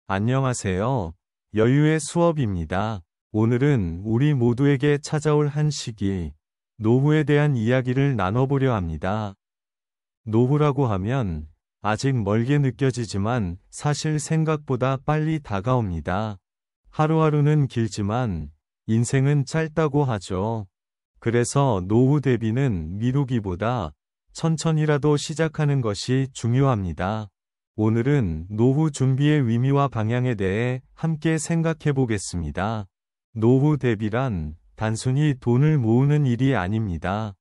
안녕하세요. 여유의 수업입니다. 오늘은 우리 모두에게 찾아올 한 시기, 노후에 대한 이야기를 나눠보려 합니다. 노후라고 하면 아직 멀게 느껴지지만 사실 생각보다 빨리 다가옵니다. 하루하루는 길지만 인생은 짧다고 하죠. 그래서 노후 대비는 미루기보다 천천히라도 시작하는 것이 중요합니다. 오늘은 노후 준비의 의미와 방향에 대해 함께 생각해 보겠습니다. 노후 대비란 단순히 돈을 모으는 일이 아닙니다.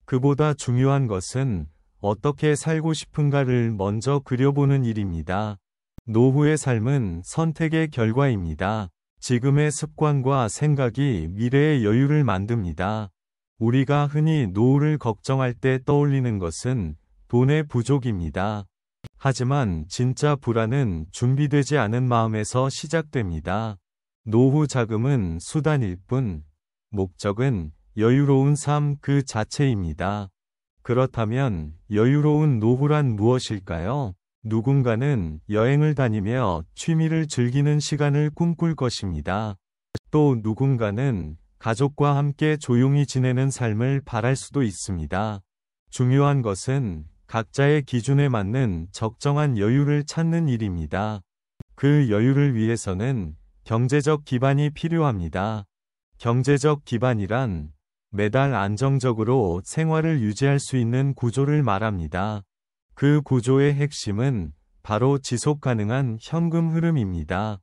그보다 중요한 것은 어떻게 살고 싶은가를 먼저 그려보는 일입니다. 노후의 삶은 선택의 결과입니다. 지금의 습관과 생각이 미래의 여유를 만듭니다. 우리가 흔히 노후를 걱정할 때 떠올리는 것은 돈의 부족입니다. 하지만 진짜 불안은 준비되지 않은 마음에서 시작됩니다. 노후 자금은 수단일 뿐, 목적은 여유로운 삶 그 자체입니다. 그렇다면 여유로운 노후란 무엇일까요? 누군가는 여행을 다니며 취미를 즐기는 시간을 꿈꿀 것입니다. 또 누군가는 가족과 함께 조용히 지내는 삶을 바랄 수도 있습니다. 중요한 것은 각자의 기준에 맞는 적정한 여유를 찾는 일입니다. 그 여유를 위해서는 경제적 기반이 필요합니다. 경제적 기반이란 매달 안정적으로 생활을 유지할 수 있는 구조를 말합니다. 그 구조의 핵심은 바로 지속 가능한 현금 흐름입니다.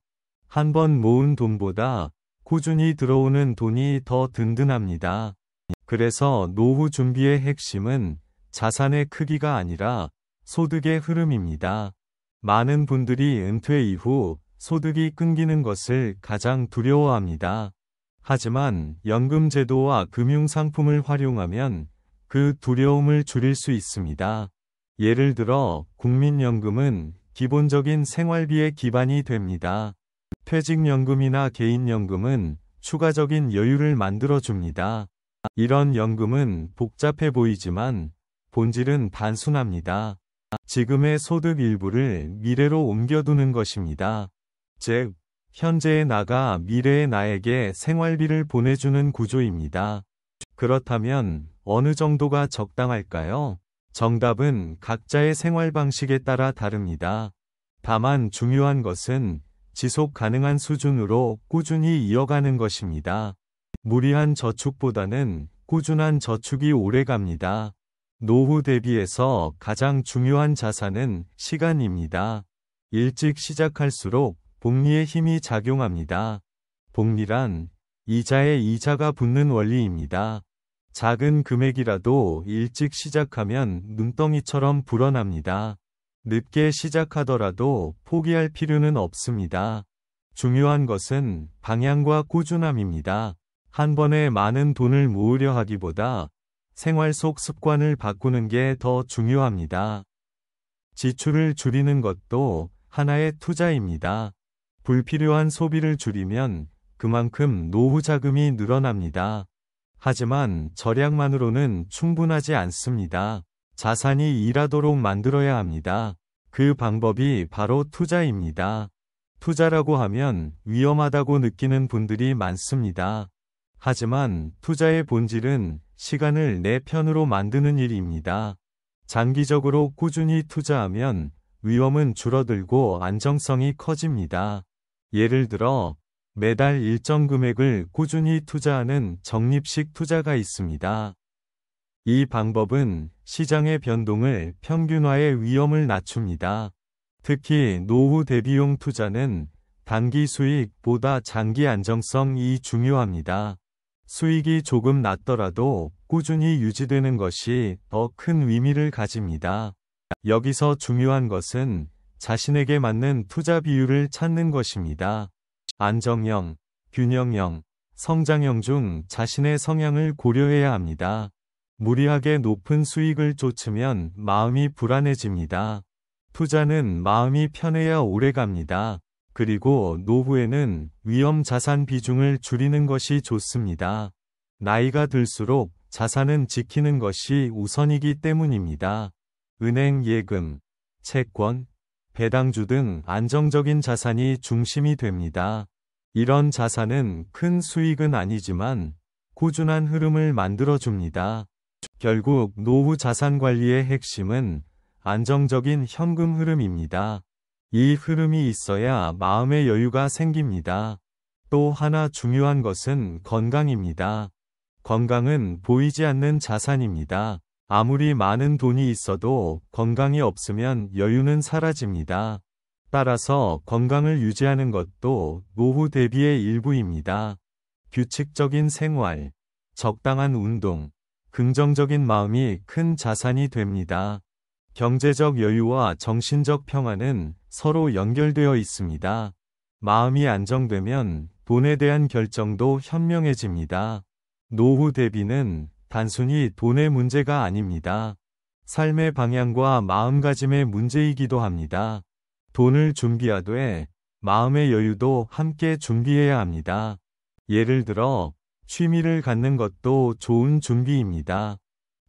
한 번 모은 돈보다 꾸준히 들어오는 돈이 더 든든합니다. 그래서 노후 준비의 핵심은 자산의 크기가 아니라 소득의 흐름입니다. 많은 분들이 은퇴 이후 소득이 끊기는 것을 가장 두려워합니다. 하지만 연금제도와 금융상품을 활용하면 그 두려움을 줄일 수 있습니다. 예를 들어 국민연금은 기본적인 생활비의 기반이 됩니다. 퇴직연금이나 개인연금은 추가적인 여유를 만들어줍니다. 이런 연금은 복잡해 보이지만 본질은 단순합니다. 지금의 소득 일부를 미래로 옮겨두는 것입니다. 즉, 현재의 나가 미래의 나에게 생활비를 보내주는 구조입니다. 그렇다면 어느 정도가 적당할까요? 정답은 각자의 생활 방식에 따라 다릅니다. 다만 중요한 것은 지속 가능한 수준으로 꾸준히 이어가는 것입니다. 무리한 저축보다는 꾸준한 저축이 오래갑니다. 노후 대비에서 가장 중요한 자산은 시간입니다. 일찍 시작할수록 복리의 힘이 작용합니다. 복리란 이자에 이자가 붙는 원리입니다. 작은 금액이라도 일찍 시작하면 눈덩이처럼 불어납니다. 늦게 시작하더라도 포기할 필요는 없습니다. 중요한 것은 방향과 꾸준함입니다. 한 번에 많은 돈을 모으려 하기보다 생활 속 습관을 바꾸는 게 더 중요합니다. 지출을 줄이는 것도 하나의 투자입니다. 불필요한 소비를 줄이면 그만큼 노후 자금이 늘어납니다. 하지만 절약만으로는 충분하지 않습니다. 자산이 일하도록 만들어야 합니다. 그 방법이 바로 투자입니다. 투자라고 하면 위험하다고 느끼는 분들이 많습니다. 하지만 투자의 본질은 시간을 내 편으로 만드는 일입니다. 장기적으로 꾸준히 투자하면 위험은 줄어들고 안정성이 커집니다. 예를 들어 매달 일정 금액을 꾸준히 투자하는 적립식 투자가 있습니다. 이 방법은 시장의 변동을 평균화해 위험을 낮춥니다. 특히 노후 대비용 투자는 단기 수익보다 장기 안정성이 중요합니다. 수익이 조금 낮더라도 꾸준히 유지되는 것이 더 큰 의미를 가집니다. 여기서 중요한 것은 자신에게 맞는 투자 비율을 찾는 것입니다. 안정형, 균형형, 성장형 중 자신의 성향을 고려해야 합니다. 무리하게 높은 수익을 쫓으면 마음이 불안해집니다. 투자는 마음이 편해야 오래갑니다. 그리고 노후에는 위험 자산 비중을 줄이는 것이 좋습니다. 나이가 들수록 자산은 지키는 것이 우선이기 때문입니다. 은행 예금, 채권, 배당주 등 안정적인 자산이 중심이 됩니다. 이런 자산은 큰 수익은 아니지만 꾸준한 흐름을 만들어줍니다. 결국 노후 자산 관리의 핵심은 안정적인 현금 흐름입니다. 이 흐름이 있어야 마음의 여유가 생깁니다. 또 하나 중요한 것은 건강입니다. 건강은 보이지 않는 자산입니다. 아무리 많은 돈이 있어도 건강이 없으면 여유는 사라집니다. 따라서 건강을 유지하는 것도 노후 대비의 일부입니다. 규칙적인 생활, 적당한 운동, 긍정적인 마음이 큰 자산이 됩니다. 경제적 여유와 정신적 평안은 서로 연결되어 있습니다. 마음이 안정되면 돈에 대한 결정도 현명해집니다. 노후 대비는 단순히 돈의 문제가 아닙니다. 삶의 방향과 마음가짐의 문제이기도 합니다. 돈을 준비하되 마음의 여유도 함께 준비해야 합니다. 예를 들어 취미를 갖는 것도 좋은 준비입니다.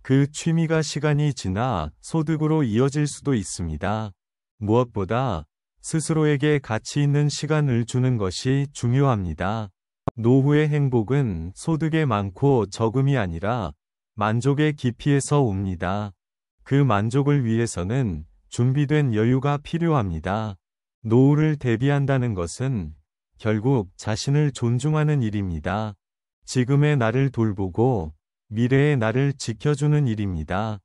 그 취미가 시간이 지나 소득으로 이어질 수도 있습니다. 무엇보다 스스로에게 가치 있는 시간을 주는 것이 중요합니다. 노후의 행복은 소득의 많고 적음이 아니라 만족의 깊이에서 옵니다. 그 만족을 위해서는 준비된 여유가 필요합니다. 노후를 대비한다는 것은 결국 자신을 존중하는 일입니다. 지금의 나를 돌보고 미래의 나를 지켜주는 일입니다.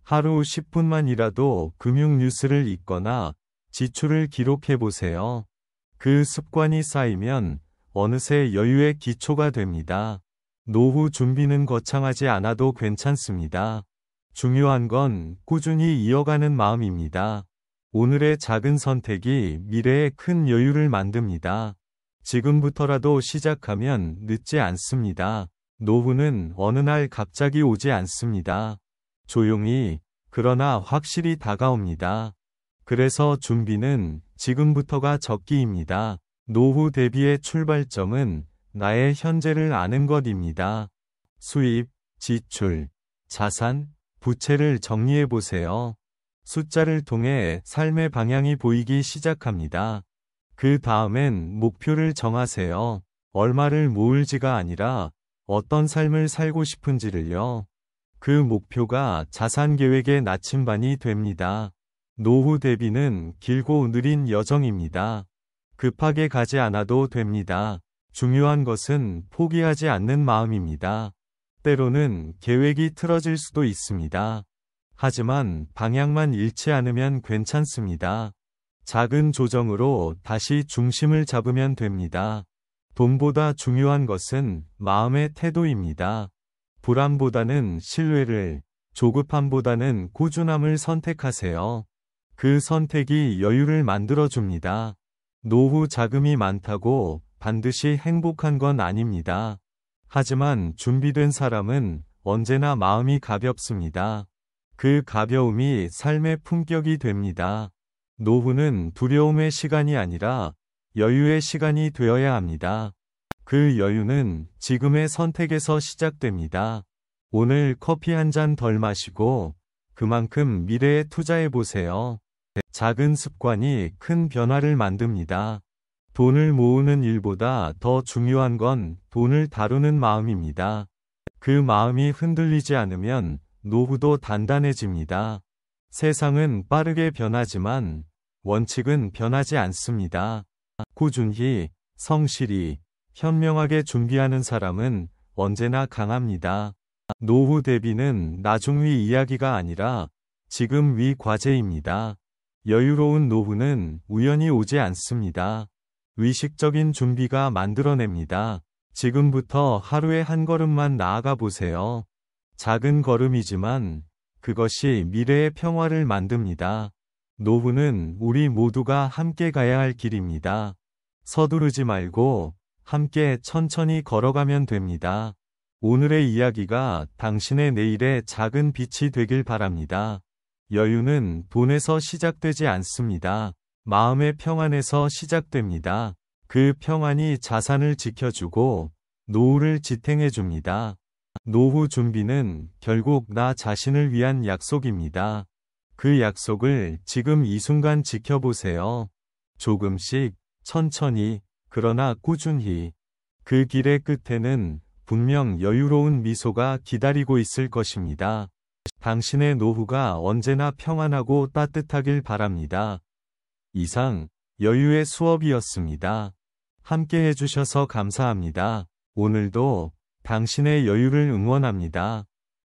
하루 10분만이라도 금융 뉴스를 읽거나 지출을 기록해 보세요. 그 습관이 쌓이면 어느새 여유의 기초가 됩니다. 노후 준비는 거창하지 않아도 괜찮습니다. 중요한 건 꾸준히 이어가는 마음입니다. 오늘의 작은 선택이 미래에 큰 여유를 만듭니다. 지금부터라도 시작하면 늦지 않습니다. 노후는 어느 날 갑자기 오지 않습니다. 조용히, 그러나 확실히 다가옵니다. 그래서 준비는 지금부터가 적기입니다. 노후 대비의 출발점은 나의 현재를 아는 것입니다. 수입, 지출, 자산, 부채를 정리해 보세요. 숫자를 통해 삶의 방향이 보이기 시작합니다. 그 다음엔 목표를 정하세요. 얼마를 모을지가 아니라 어떤 삶을 살고 싶은지를요. 그 목표가 자산 계획의 나침반이 됩니다. 노후 대비는 길고 느린 여정입니다. 급하게 가지 않아도 됩니다. 중요한 것은 포기하지 않는 마음입니다. 때로는 계획이 틀어질 수도 있습니다. 하지만 방향만 잃지 않으면 괜찮습니다. 작은 조정으로 다시 중심을 잡으면 됩니다. 돈보다 중요한 것은 마음의 태도입니다. 불안보다는 신뢰를, 조급함보다는 꾸준함을 선택하세요. 그 선택이 여유를 만들어줍니다. 노후 자금이 많다고 반드시 행복한 건 아닙니다. 하지만 준비된 사람은 언제나 마음이 가볍습니다. 그 가벼움이 삶의 품격이 됩니다. 노후는 두려움의 시간이 아니라 여유의 시간이 되어야 합니다. 그 여유는 지금의 선택에서 시작됩니다. 오늘 커피 한 잔 덜 마시고 그만큼 미래에 투자해 보세요. 작은 습관이 큰 변화를 만듭니다. 돈을 모으는 일보다 더 중요한 건 돈을 다루는 마음입니다. 그 마음이 흔들리지 않으면 노후도 단단해집니다. 세상은 빠르게 변하지만 원칙은 변하지 않습니다. 꾸준히, 성실히, 현명하게 준비하는 사람은 언제나 강합니다. 노후 대비는 나중 위 이야기가 아니라 지금 위 과제입니다. 여유로운 노후는 우연히 오지 않습니다. 의식적인 준비가 만들어냅니다. 지금부터 하루에 한 걸음만 나아가 보세요. 작은 걸음이지만 그것이 미래의 평화를 만듭니다. 노후는 우리 모두가 함께 가야 할 길입니다. 서두르지 말고 함께 천천히 걸어가면 됩니다. 오늘의 이야기가 당신의 내일의 작은 빛이 되길 바랍니다. 여유는 돈에서 시작되지 않습니다. 마음의 평안에서 시작됩니다. 그 평안이 자산을 지켜주고 노후를 지탱해줍니다. 노후 준비는 결국 나 자신을 위한 약속입니다. 그 약속을 지금 이 순간 지켜보세요. 조금씩, 천천히, 그러나 꾸준히. 그 길의 끝에는 분명 여유로운 미소가 기다리고 있을 것입니다. 당신의 노후가 언제나 평안하고 따뜻하길 바랍니다. 이상, 여유의 수업이었습니다. 함께 해주셔서 감사합니다. 오늘도 당신의 여유를 응원합니다.